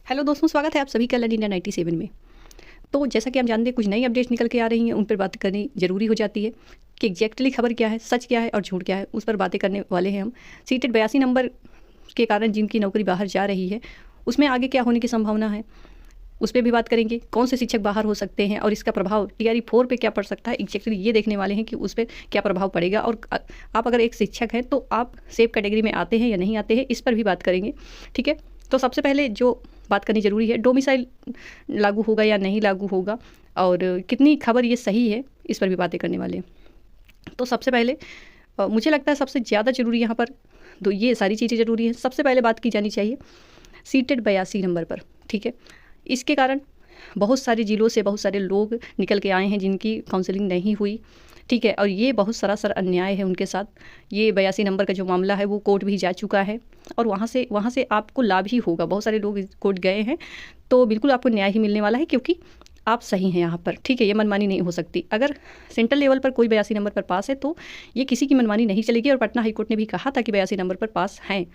Hello दोस्तों, स्वागत है आप सभी का लर्न इंडिया 97 में। तो जैसा कि हम जानते हैं, कुछ नई अपडेट्स निकल के आ रही हैं, उन पर बात करनी ज़रूरी हो जाती है कि एग्जैक्टली खबर क्या है, सच क्या है और झूठ क्या है, उस पर बातें करने वाले हैं हम। सीटेट 82 नंबर के कारण जिनकी नौकरी बाहर जा रही है, उसमें आगे क्या होने की संभावना है, उस पर भी बात करेंगे। कौन से शिक्षक बाहर हो सकते हैं और इसका प्रभाव TRE 4 पे क्या पड़ सकता है, एग्जैक्टली ये देखने वाले हैं कि उस पर क्या प्रभाव पड़ेगा। और आप अगर एक शिक्षक हैं तो आप सेफ कैटेगरी में आते हैं या नहीं आते हैं, इस पर भी बात करेंगे। ठीक है, तो सबसे पहले जो बात करनी ज़रूरी है, डोमिसाइल लागू होगा या नहीं लागू होगा और कितनी खबर ये सही है, इस पर भी बातें करने वाले हैं। तो सबसे पहले मुझे लगता है सबसे ज़्यादा ज़रूरी यहाँ पर तो ये सारी चीज़ें ज़रूरी हैं। सबसे पहले बात की जानी चाहिए सीटेट 82 नंबर पर। ठीक है, इसके कारण बहुत सारे ज़िलों से बहुत सारे लोग निकल के आए हैं जिनकी काउंसलिंग नहीं हुई। ठीक है, और ये बहुत सरासर अन्याय है उनके साथ। ये 82 नंबर का जो मामला है वो कोर्ट भी जा चुका है और वहाँ से आपको लाभ ही होगा। बहुत सारे लोग कोर्ट गए हैं तो बिल्कुल आपको न्याय ही मिलने वाला है, क्योंकि आप सही हैं यहाँ पर। ठीक है, ये मनमानी नहीं हो सकती। अगर सेंट्रल लेवल पर कोई 82 नंबर पर पास है तो ये किसी की मनमानी नहीं चलेगी। और पटना हाईकोर्ट ने भी कहा था कि 82 नंबर पर पास हैं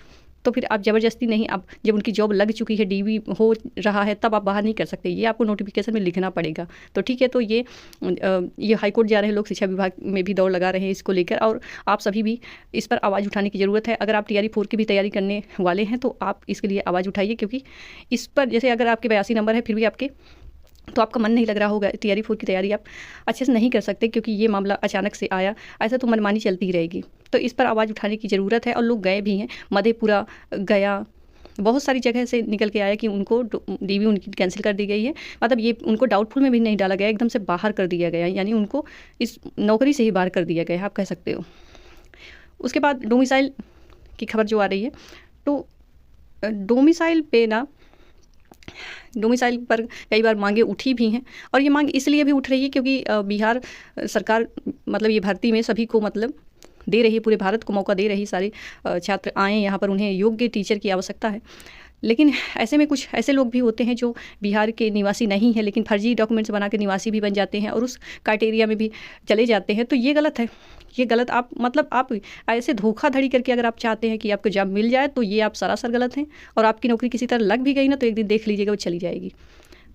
तो फिर आप ज़बरदस्ती नहीं, आप जब उनकी जॉब लग चुकी है, DV हो रहा है, तब आप बाहर नहीं कर सकते। ये आपको नोटिफिकेशन में लिखना पड़ेगा। तो ठीक है, तो ये हाईकोर्ट जा रहे हैं लोग, शिक्षा विभाग में भी दौड़ लगा रहे हैं इसको लेकर, और आप सभी भी इस पर आवाज़ उठाने की ज़रूरत है। अगर आप TRE 4 की भी तैयारी करने वाले हैं तो आप इसके लिए आवाज़ उठाइए, क्योंकि इस पर जैसे अगर आपके 82 नंबर है फिर भी आपके तो आपका मन नहीं लग रहा होगा, TRE 4 की तैयारी आप अच्छे से नहीं कर सकते, क्योंकि ये मामला अचानक से आया। ऐसा तो मनमानी चलती ही रहेगी। तो इस पर आवाज़ उठाने की ज़रूरत है और लोग गए भी हैं। मधेपुरा गया, बहुत सारी जगह से निकल के आया कि उनको DV उनकी कैंसिल कर दी गई है। मतलब ये उनको डाउटफुल में भी नहीं डाला गया, एकदम से बाहर कर दिया गया, यानी उनको इस नौकरी से ही बाहर कर दिया गया है, आप कह सकते हो। उसके बाद डोमिसाइल की खबर जो आ रही है, तो डोमिसाइल पे ना, डोमिसाइल पर कई बार मांगे उठी भी हैं, और ये मांग इसलिए भी उठ रही है क्योंकि बिहार सरकार मतलब ये भर्ती में सभी को मतलब दे रही है, पूरे भारत को मौका दे रही, सारे छात्र आएँ यहाँ पर, उन्हें योग्य टीचर की आवश्यकता है। लेकिन ऐसे में कुछ ऐसे लोग भी होते हैं जो बिहार के निवासी नहीं हैं, लेकिन फर्जी डॉक्यूमेंट्स बना के निवासी भी बन जाते हैं और उस क्राइटेरिया में भी चले जाते हैं। तो ये गलत है, ये गलत। आप मतलब आप ऐसे धोखाधड़ी करके अगर आप चाहते हैं कि आपको जॉब मिल जाए तो ये आप सरासर गलत हैं। और आपकी नौकरी किसी तरह लग भी गई ना तो एक दिन देख लीजिएगा वो चली जाएगी।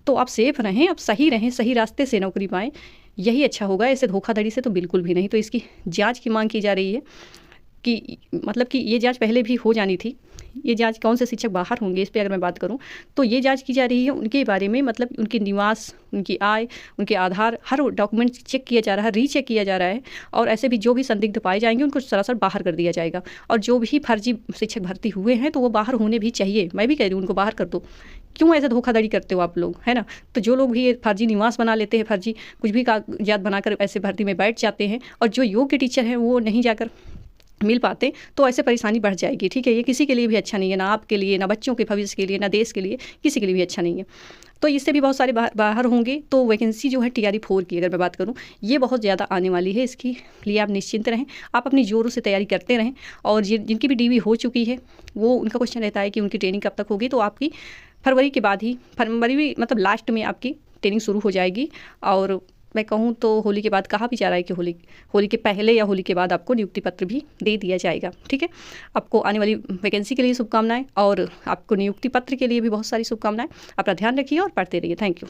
तो आप सेफ रहें, आप सही रहें, सही रास्ते से नौकरी पाएँ, यही अच्छा होगा। ऐसे धोखाधड़ी से तो बिल्कुल भी नहीं। तो इसकी जाँच की मांग की जा रही है कि मतलब कि ये जांच पहले भी हो जानी थी। ये जांच कौन से शिक्षक बाहर होंगे, इस पे अगर मैं बात करूं तो ये जांच की जा रही है उनके बारे में, मतलब उनके निवास, उनकी आय, उनके आधार, हर डॉक्यूमेंट चेक किया जा रहा है, रीचेक किया जा रहा है। और ऐसे भी जो भी संदिग्ध पाए जाएंगे उनको सरासर बाहर कर दिया जाएगा। और जो भी फर्जी शिक्षक भर्ती हुए हैं तो वो बाहर होने भी चाहिए। मैं भी कह रही हूँ उनको बाहर कर दो। क्यों ऐसे धोखाधड़ी करते हो आप लोग, है ना। तो जो लोग भी ये फर्जी निवास बना लेते हैं, फर्जी कुछ भी कागजात बनाकर ऐसे भर्ती में बैठ जाते हैं, और जो योग्य टीचर हैं वो नहीं जाकर मिल पाते, तो ऐसे परेशानी बढ़ जाएगी। ठीक है, ये किसी के लिए भी अच्छा नहीं है, ना आपके लिए, ना बच्चों के भविष्य के लिए, ना देश के लिए, किसी के लिए भी अच्छा नहीं है। तो इससे भी बहुत सारे बाहर होंगे। तो वैकेंसी जो है TRE 4 की अगर मैं बात करूं, ये बहुत ज़्यादा आने वाली है। इसके लिए आप निश्चिंत रहें, आप अपनी जोरों से तैयारी करते रहें। और जिनकी भी DV हो चुकी है वो, उनका क्वेश्चन रहता है कि उनकी ट्रेनिंग कब तक होगी। तो आपकी फरवरी के बाद ही, फरवरी मतलब लास्ट में आपकी ट्रेनिंग शुरू हो जाएगी। और मैं कहूँ तो होली के बाद, कहा भी जा रहा है कि होली के पहले या होली के बाद आपको नियुक्ति पत्र भी दे दिया जाएगा। ठीक है, आपको आने वाली वैकेंसी के लिए शुभकामनाएं और आपको नियुक्ति पत्र के लिए भी बहुत सारी शुभकामनाएं। अपना ध्यान रखिए और पढ़ते रहिए। Thank you.